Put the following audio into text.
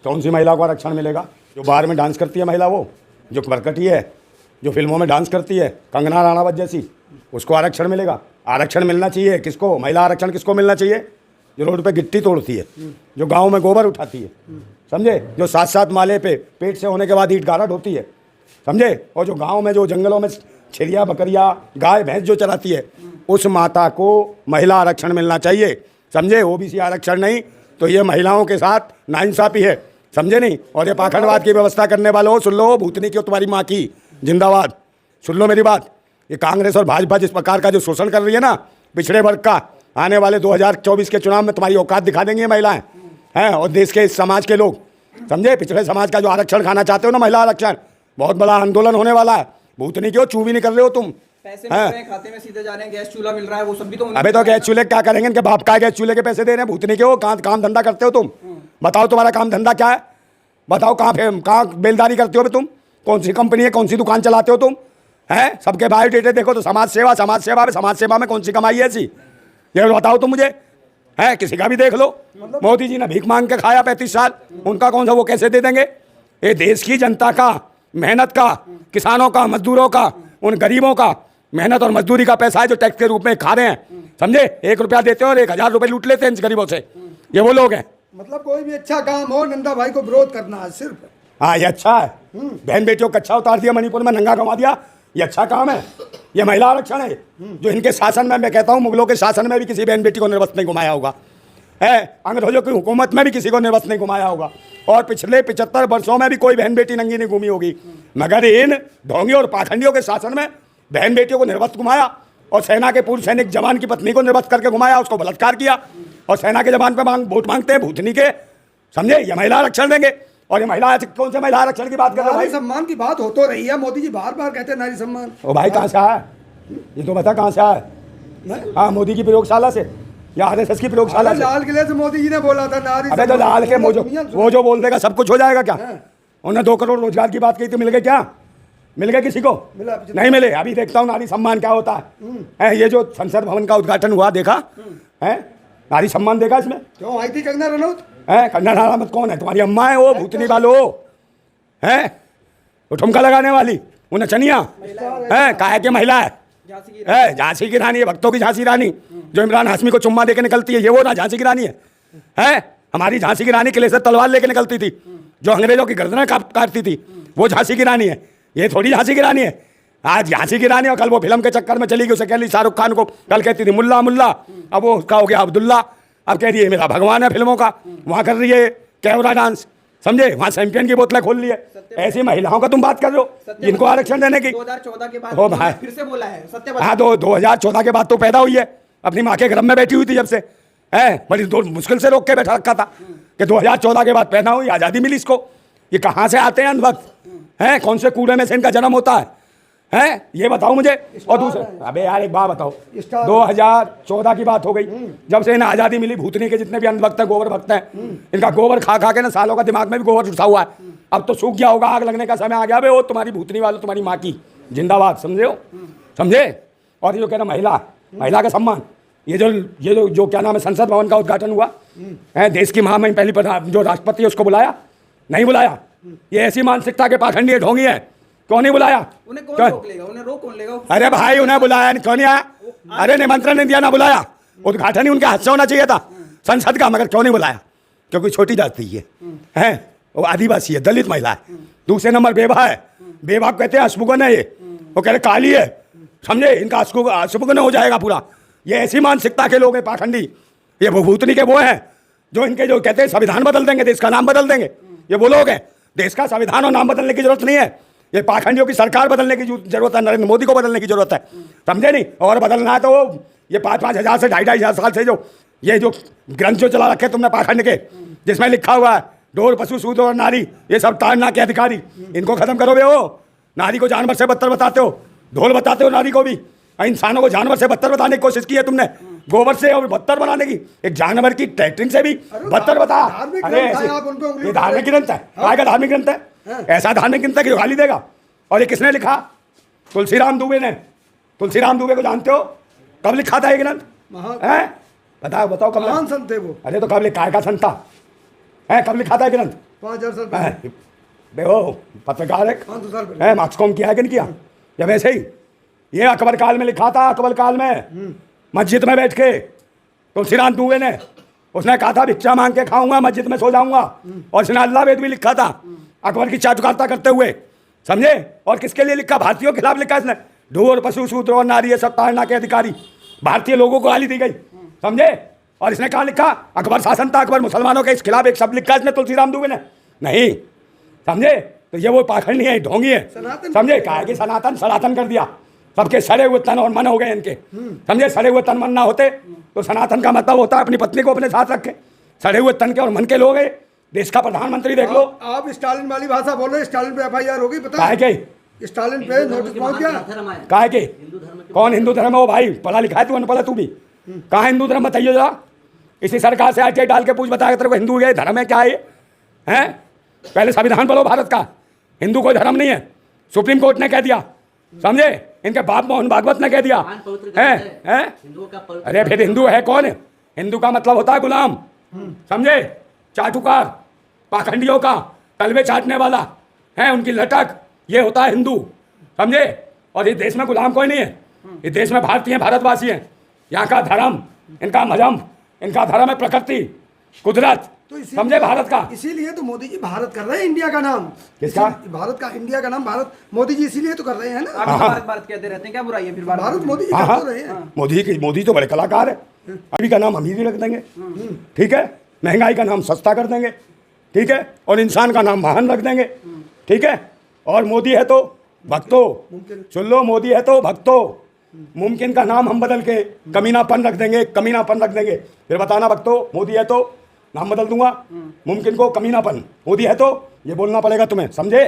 कौन सी महिला को आरक्षण मिलेगा? जो बार में डांस करती है महिला, वो जो बरकटी है, जो फिल्मों में डांस करती है, कंगना राणावत जैसी, उसको आरक्षण मिलेगा? आरक्षण मिलना चाहिए किसको? महिला आरक्षण किसको मिलना चाहिए? जो रोड पे गिट्टी तोड़ती है, जो गांव में गोबर उठाती है, समझे, जो 7-7 माले पे पेट से होने के बाद ईंट गारट होती है, समझे, और जो गांव में जो जंगलों में छिड़िया बकरिया गाय भैंस जो चलाती है, उस माता को महिला आरक्षण मिलना चाहिए, समझे। ओबीसी आरक्षण नहीं तो ये महिलाओं के साथ नाइंसाफी है, समझे नहीं। और ये पाखंडवाद की व्यवस्था करने वालों, सुन लो, भूतनी की तुम्हारी माँ की जिंदाबाद, सुन लो मेरी बात। ये कांग्रेस और भाजपा जिस प्रकार का जो शोषण कर रही है ना पिछड़े वर्ग का, आने वाले 2024 के चुनाव में तुम्हारी औकात दिखा देंगी महिलाएं हैं, और देश के इस समाज के लोग, समझे। पिछड़े समाज का जो आरक्षण खाना चाहते हो ना, महिला आरक्षण, बहुत बड़ा आंदोलन होने वाला है। भूतनी क्यों चू भी नहीं कर रहे हो तुम? पैसे मिल रहे हैं खाते में सीधे जा रहे हैं, गैस चूल्हा मिल रहा है, वो सब भी तो। अबे तो गैस चूल्हे क्या करेंगे? इनके बाप का गैस चूल्हे के पैसे दे रहे हैं। भूतनी के हो, कहाँ काम धंधा करते हो तुम? बताओ तुम्हारा काम धंधा क्या है? बताओ कहाँ बेलदारी करते हो तुम? कौन सी कंपनी है, कौन सी दुकान चलाते हो तुम? हैं, सबके बायोडेटा देखो तो समाज सेवा में कौन सी कमाई है ऐसी? ये बताओ तुम मुझे, है किसी का भी देख लो। मोदी जी ने भीख मांग के खाया 35 साल, उनका कौन सा वो कैसे दे देंगे? ये देश की जनता का, मेहनत का, किसानों का, मजदूरों का, उन गरीबों का मेहनत और मजदूरी का पैसा है जो टैक्स के रूप में खा रहे हैं, समझे। 1 रुपया देते हैं और 1000 रुपये लूट लेते हैं इन गरीबों से। ये वो लोग हैं। मतलब कोई भी अच्छा काम हो नंदा भाई को विरोध करना है सिर्फ। हाँ, ये अच्छा है। बहन बेटियों को कच्चा उतार दिया, मणिपुर में नंगा करवा दिया, ये अच्छा काम है। ये महिला आरक्षण है जो इनके शासन में, मैं कहता हूँ मुगलों के शासन में भी किसी बहन बेटी को निर्वस्त्र नहीं घुमाया होगा, है अंग्रेजों की हुकूमत में भी किसी को निर्वस्त्र नहीं घुमाया होगा, और पिछले 75 वर्षों में भी कोई बहन बेटी नंगी नहीं घूमी होगी। मगर इन ढोंगी और पाखंडियों के शासन में बहन बेटियों को निर्वस्त्र घुमाया, और सेना के पूर्व सैनिक जवान की पत्नी को निर्वस्त्र करके घुमाया, उसको बलात्कार किया, और सेना के जवान पे वोट मांगते हैं भूतनी के, समझे। ये महिला आरक्षण देंगे। और ये महिला, कौन से महिला आरक्षण की बात कर रहे हो भाई? सम्मान की बात हो तो रही है, मोदी जी बार बार कहते हैं नारी सम्मान। ओ भाई कहाँ से आया? ये तो बता कहाँ से आया? हाँ, मोदी की प्रयोगशाला से या आरएसएस की प्रयोगशाला से? लाल किले से मोदी जी ने बोला था नारी। अबे तो लाल के वो जो बोल देगा सब कुछ हो जाएगा क्या? उन्होंने 2 करोड़ रोजगार की बात की थी, मिल गए क्या? मिल गए किसी को? नहीं मिले। अभी देखता हूँ नारी सम्मान क्या होता है। ये जो संसद भवन का उद्घाटन हुआ देखा है, नारी सम्मान देखा इसमें? क्यों आई थी कंगना रनौत? है कंगना रनौत कौन है? तुम्हारी अम्मा है वो, भूतनी वालो है, वो ठुमका लगाने वाली, वो नचनिया है, काहे की महिला है, झांसी की रानी है, भक्तों की झांसी रानी, जो इमरान हाशमी को चुम्मा देके निकलती है, ये वो ना झांसी की रानी है। हमारी झांसी की रानी किले से तलवार लेके निकलती थी, जो अंग्रेजों की गर्दनें काटती थी, वो झांसी की रानी है। ये थोड़ी झांसी की रानी है। आज झांसी की रानी, और कल वो फिल्म के चक्कर में चली गई, उसे कह ली शाहरुख खान को, कल कहती थी मुल्ला मुल्ला, अब वो उसका हो गया अब्दुल्ला, अब कह रही है मेरा भगवान है फिल्मों का, वहाँ कर रही है कैमरा डांस, समझे, वहाँ चैंपियन की बोतलें खोल ली है। ऐसी महिलाओं का तुम बात कर रहे हो जिनको आरक्षण देने की? 2014 के बाद हो भाई, फिर से बोला है सत्य। हाँ, 2014 के बाद तो पैदा हुई है, अपनी माँ के गर्भ में बैठी हुई थी जब से, है बड़ी मुश्किल से रोक के बैठा रखा था कि 2014 के बाद पैदा हुई, आज़ादी मिली इसको। ये कहाँ से आते हैं अंधभक्त? हैं, कौन से कूड़े में से इनका जन्म होता है? हैं, ये बताओ मुझे। और दूसरा, अबे यार एक बात बताओ, 2014 की बात हो गई, जब से इन्हें आज़ादी मिली, भूतनी के जितने भी अंधभक्त हैं, गोबर भक्त हैं, इनका गोबर खा खा के ना सालों का दिमाग में भी गोबर घुसा हुआ है। अब तो सूख गया होगा, आग लगने का समय आ गया। वो तुम्हारी भूतनी वालों, तुम्हारी माँ की जिंदाबाद, समझे हो? समझे। और ये जो कहना महिला का सम्मान, ये जो क्या नाम है, संसद भवन का उद्घाटन हुआ है, देश की महामहिम पहली जो राष्ट्रपति है उसको बुलाया नहीं? बुलाया। ये ऐसी मानसिकता के पाखंडी ढोंगी है, क्यों नहीं बुलाया? उन्हें कौन रोक लेगा? उन्हें रोक कौन लेगा? अरे भाई उन्हें बुलाया, क्यों नहीं आया? अरे निमंत्रण नहीं दिया, ना बुलाया। उद्घाटन ही उनके हाथ से होना चाहिए था संसद का, मगर क्यों नहीं बुलाया? क्योंकि छोटी जाति है, वो आदिवासी है, दलित महिला है। दूसरे नंबर बेवा है, बेवा कहते हैं अशुभगुन है, ये वो कह रहे काली है, समझे, इनका अशुभगुन हो जाएगा पूरा। ये ऐसी मानसिकता के लोग हैं पाखंडी। ये भूतनी के वो हैं जो इनके जो कहते हैं संविधान बदल देंगे, देश का नाम बदल देंगे, ये वो लोग हैं। देश का संविधान और नाम बदलने की जरूरत नहीं है, ये पाखंडियों की सरकार बदलने की जरूरत है, नरेंद्र मोदी को बदलने की जरूरत है, समझे नहीं। और बदलना है तो ये 5-5 हज़ार से 2,500 साल से जो ग्रंथ जो चला रखे तुमने पाखंड के, जिसमें लिखा हुआ है ढोर पशु सूद और नारी, ये सब ताड़ना के अधिकारी, इनको खत्म करो बे। हो नारी को जानवर से बदतर बताते हो, ढोल बताते हो नारी को भी, इंसानों को जानवर से बदतर बताने की कोशिश की है तुमने, गोबर से और बदतर बनाने की, एक जानवर की टैक्टिंग से भी बदतर बता। अरे ये धार्मिक ग्रंथ है, काय का धार्मिक ग्रंथ है? ऐसा धार्मिक ग्रंथ है कि गाली देगा। और ये किसने लिखा? तुलसीराम दुबे ने। तुलसीराम दुबे को जानते हो? कब लिखा था ये ग्रंथ? बताओ कब? महान संत थे वो। अरे तो कब लिखा? काय का संत था? है कब लिखा था ये ग्रंथ? 5000 साल पहले, हैं? देखो पत्रकार है, 500 साल पहले। है मार्क्स कॉम किया है कि नहीं किया? या वैसे ही ये अकबर काल में लिखा था, अकबर काल में मस्जिद में बैठ के तुलसीराम दुबे ने, उसने कहा था भिक्षा मांग के खाऊंगा, मस्जिद में सो जाऊंगा, और इसने अल्लाह वेद भी लिखा था अकबर की चाटुकारिता करते हुए, समझे? और किसके लिए लिखा? भारतीयों के खिलाफ लिखा इसने। ढोर पशु शूद्र और नारी ये सब ताड़ना के अधिकारी, भारतीय लोगों को गाली दी गई, समझे? और इसने कहा लिखा अकबर शासन था, अकबर मुसलमानों के इस खिलाफ एक शब्द लिखा इसने तुलसीराम दुबे ने? नहीं, समझे? तो ये वो पाखंडी है, ढोंगी है, सनातन समझे? कहा कि सनातन सनातन कर दिया, सबके सड़े हुए तन और मन हो गए इनके, समझे? सड़े हुए तन मन ना होते तो सनातन का मतलब होता है अपनी पत्नी को अपने साथ रखे, सड़े हुए तन के और मन के लोग हैं। देश का प्रधानमंत्री देख लो। आप स्टालिन वाली भाषा बोलो, स्टालिन पे FIR होगी, पता काहे है? के स्टालिन पे नोटिस पहुंच गया। काहे के कौन हिंदू धर्म है वो? भाई पढ़ा लिखा है तू, अनपढ़ तू भी? कहाँ हिंदू धर्म बताइए जरा, इसी सरकार से RTI डाल के पूछ, बताया तेरे को हिंदू है धर्म है क्या है ये? हैं? पहले संविधान पढ़ो भारत का, हिंदू कोई धर्म नहीं है, सुप्रीम कोर्ट ने कह दिया, समझे? इनके बाप मोहन भागवत ने कह दिया है? अरे फिर हिंदू है कौन? हिंदू का मतलब होता है गुलाम, समझे? चाटुकार, पाखंडियों का तलवे चाटने वाला है, उनकी लटक, ये होता है हिंदू, समझे? और इस देश में गुलाम कोई नहीं है, इस देश में भारतीय हैं, भारतवासी हैं। यहाँ का धर्म, इनका मजहब, इनका धर्म है प्रकृति, कुदरत, तो समझे? भारत का इसीलिए तो मोदी जी भारत कर रहे हैं इंडिया का नाम। किसका? भारत का, इंडिया का नाम भारत, मोदी जी इसीलिए तो कर रहे हैं ना। आप तो भारत भारत कहते रहते हैं, क्या बुराई है फिर भारत मोदी जी हाँ कर हाँ, तो रहे हैं। मोदी तो बड़े कलाकार है। अभी का नाम अमीरी रख देंगे, ठीक है? महंगाई का नाम सस्ता कर देंगे, ठीक है? और इंसान का नाम महान रख देंगे, ठीक है? और मोदी है तो भक्तो, सुन लो, मोदी है तो भक्तो, मुमकिन का नाम हम बदल के कमीनापन रख देंगे, कमीनापन रख देंगे। फिर बताना भक्तो, मोदी है तो नाम बदल दूंगा, मुमकिन को कमीनापन, मोदी है तो ये बोलना पड़ेगा तुम्हें, समझे?